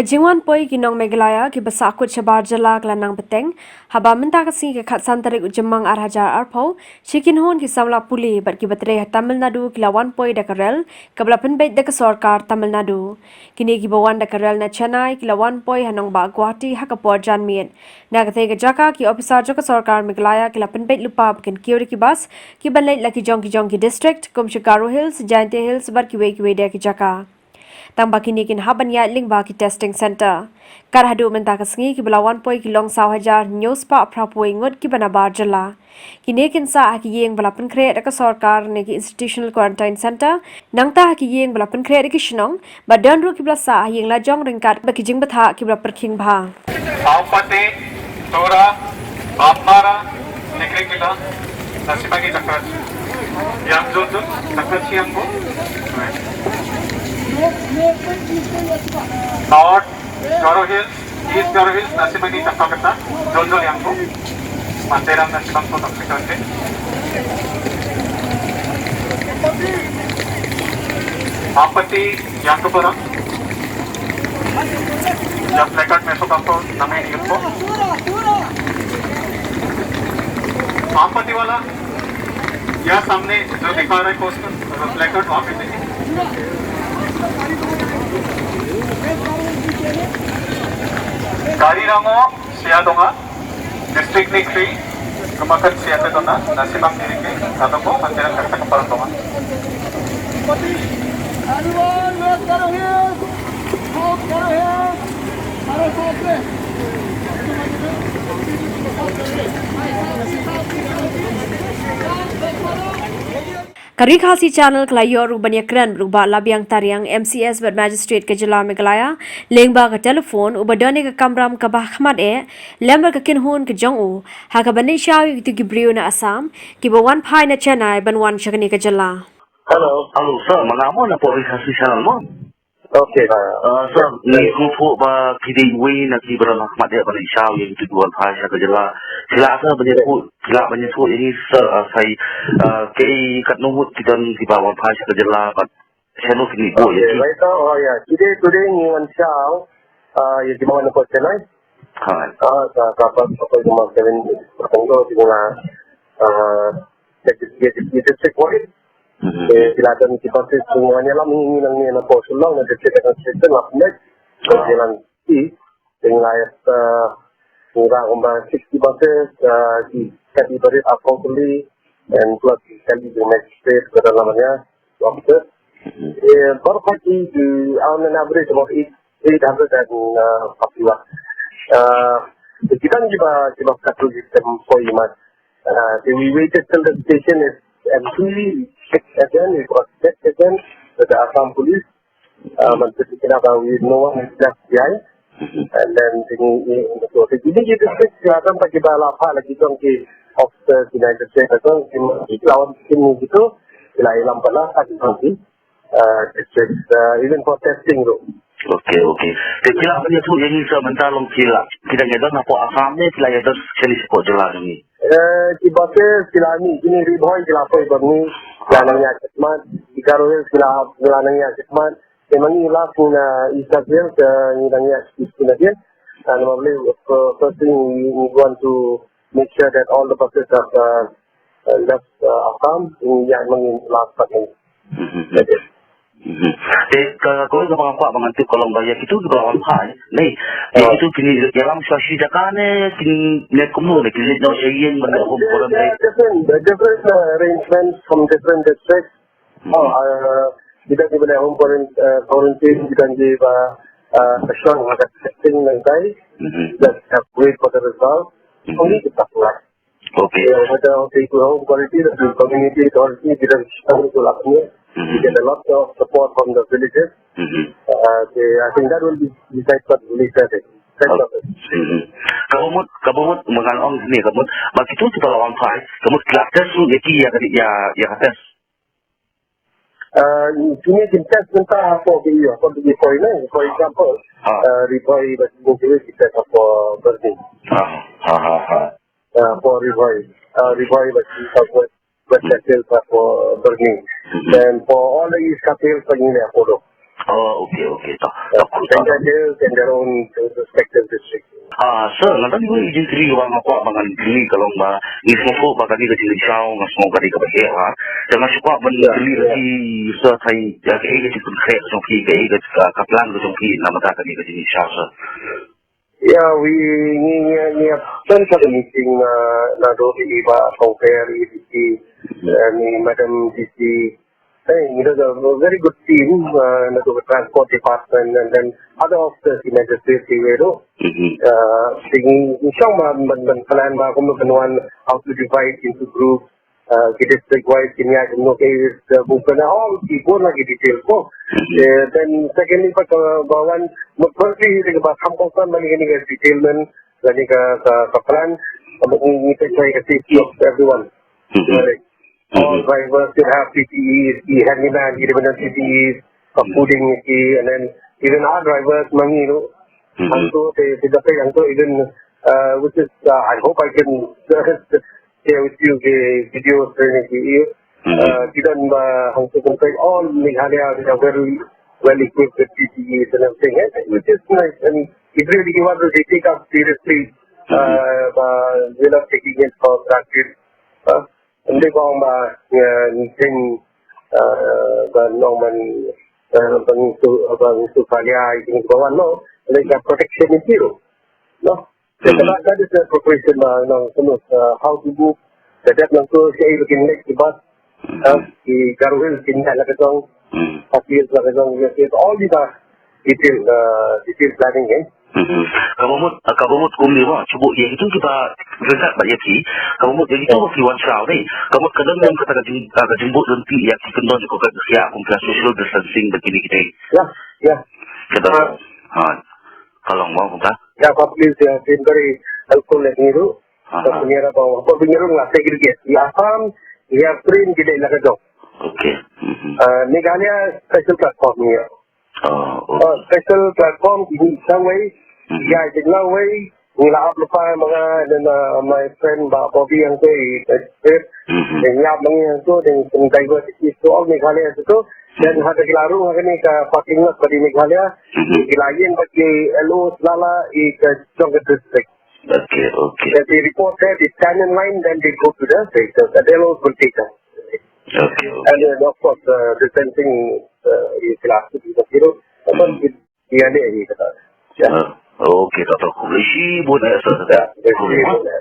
Jingwan Poi ki Nong Meghalaya ki Nabar Jylla kelanang Bteng haba minta kasi ke khatsan tarik ujemang arhajar arpau shikin hon ki samla puli bat ki batre Tamil Nadu ki lawan Poi dakarel kabla penbait dak sarkar Tamil Nadu kini ki bawan dakarel na Chennai ki lawan Poi hanong ba Guwahati hakapor janmiet na kate ke jaka ki officer jaka sarkar Meghalaya ki la penbait lupa bikin kiuri ki bas ki banlait la ki jong ki district Kumshikaru Hills Jainte Hills bar ki we dia ki jaka Tambah kini kin haban ya ling ba ki testing center. Kar hadu menta kesengi ki belawan Poi ki long saw hajar news pa Poi ngot ki Nabar Jylla. Kini kin sa ki yeng belapan kre dak sarkar ne ki institutional quarantine center. Nang ta ki yeng belapan kre dak shnong badan ru ki belasa yeng la jong ringkat ba ki jing batha ki bela perking bha. Aupati, Tora, Bapmara, Nekrikila, Nasipagi Takrat. Yang Jojo, Takrat Siang Po. North, Garo Hills, East Garo Hills, Nasipagi Takrakata, Jojo Yang Po. Manteram Nasipang Po Takrakate. Aupati, Yang Tupura. जब प्लेकार्ड में सोता तो नमे निकल को आपत्ति वाला यह सामने जो दिखा रहा है पोस्टर प्लेकार्ड वहाँ पे देखिए गाड़ी रंगो सियादोंगा डिस्ट्रिक्ट निक्री कमाकर सियाते तो ना नसीबांग दीरी के साधों को अंतरंग करता कपड़ा दोंगा RiKhasi channel kelayor ubanya keren berubah labiang tariang MCS ber magistrate ke Jylla Meghalaya lengba ke telefon ubadane ke kamram ke bahmat lembar ke kinhun ke jongu ha ke bani syawi itu gibriu na Assam ki bawan phai na Chennai banwan shakani ke Jylla. Hello, sir. Mengapa nak RiKhasi channel mo? Okay. Sir, ni kufu ba kidi win nak ibran Ahmad ya bani syawi itu Jingwan Poi ke Jylla. Sila sir banyak ini sir saya kei kat nuhut kita di bawah Poi ke Jylla but saya nak ini bo ya. Right now, today ni Xiao, ya di mana kau Chennai? Hai. Kapal cuma 7 pertengah di mana district Poi. Sila dan kita semuanya lah menginginkan ni nak posulang nak district assistant lah net jalan I dengan kurang 60 buses di beri accountability and plus kali di magistrate ke dalamnya officer. Per parti on an average about 841. Kita ni juga satu sistem Poi mas. We waited till the station is empty. Again, we got checked again with the Assam police. No one is left behind. And then ini district silakan bagi balapa lagi dong ke officer United States atau lawan tim itu sila ilam pala lagi nanti district even for testing tu. Okay. Kira banyak tu yang sebentar long kira. Kita ngedon apa Assam ni kira ngedon sini sepot Jylla ni. Kibate sila ni ini riboy sila Poi bagi lanangnya Jekman, Ikarohil sila lanangnya Jekman. Memang ni lah pun Israel ke lanangnya Israel. And normally first thing we want to make sure that all the buses have left Assam in yang mengin last second. Kalau sama apa mengantuk kolong bayar itu di bawah Poi. Nih, itu kini dalam situasi jakane kini net komuno kini no yang mendapat orang baik. Different arrangements from different districts. Kita boleh home quarantine, kita give assurance that testing nanti. Just have wait for the result. Only kita pulang. Okay. Macam home quarantine, community authority kita itu lakukan. We get a lot of support from the villages. I think that will be decided for the later. Kamu mengalami ni kamu, begitu tu kalau orang Poi, kamu kelas tu ya tes. Kini kita tentang apa dia, apa dia Poi ni, for example, Riboy bagi kita apa berni. For Riboy bagi apa but that is for burning. Then for all the East Capital, for you follow. Oh, okey. Tak. Then they're in their own respective districts. Sir, nanti juga izin sendiri orang apa bangan gili kalau mbak ni semua bakal di kecil jauh ngas mau kali ke bahagia ha. Jangan suka gili lagi sir saya jaga ke pun kaya songki ke kaplan ke songki nama tak kali ke sini sir. Yeah, we spent a meeting na do iba compare EDC ni Madam DC. It was a very good team, the transport department and then other officers in legislative area. Plan how to divide into groups, district-wise, all people like details. Then secondly, firstly, detailment, plan, safety of everyone. All drivers should have PPEs, handyman, independent PPEs, fooding, and then even our drivers, even, which is, I hope I can share with you the videos, all Meghalaya are very well equipped with PPEs and everything, which is nice, and it really gives us, they take us seriously, we're not taking it for granted. Hindi ko ang meeting Nong Meghalaya no, like protection is zero. No? That is the preparation how to move. The depth ng to siya ay looking like the bus. The Garuhil, Kinalakatong, Pakis, Lakatong, all these are detailed planning. Kabumut kumliwa cuba yang itu kita dekat banyak sih kabumut yang itu kiwan saw ni kabumut kadang yang kata jemput nanti yang kita non juga siap untuk social distancing begini kita ya kita kalau mau kita ya public ya very helpful ni tu pengira tahu apa pengira lah segregate ya Assam ya print kita ilaga jauh Meghalaya special platform ni special platform in some way ya jenglah way nila upload mga my friend Bobby yang tu nyap yang tu dengan diversity so all Meghalaya tu dan ada kelaru ni ke parking lot di Meghalaya ilayan bagi elo selala ke Jonggat district. Okay. They report there, they stand in line, then they go to the sector. The elo will take us. Okay. And then of course distancing is last to be the hero. Dia ni kata. Okay, tak tahu. Polisi boleh sah. Ya, polisi boleh.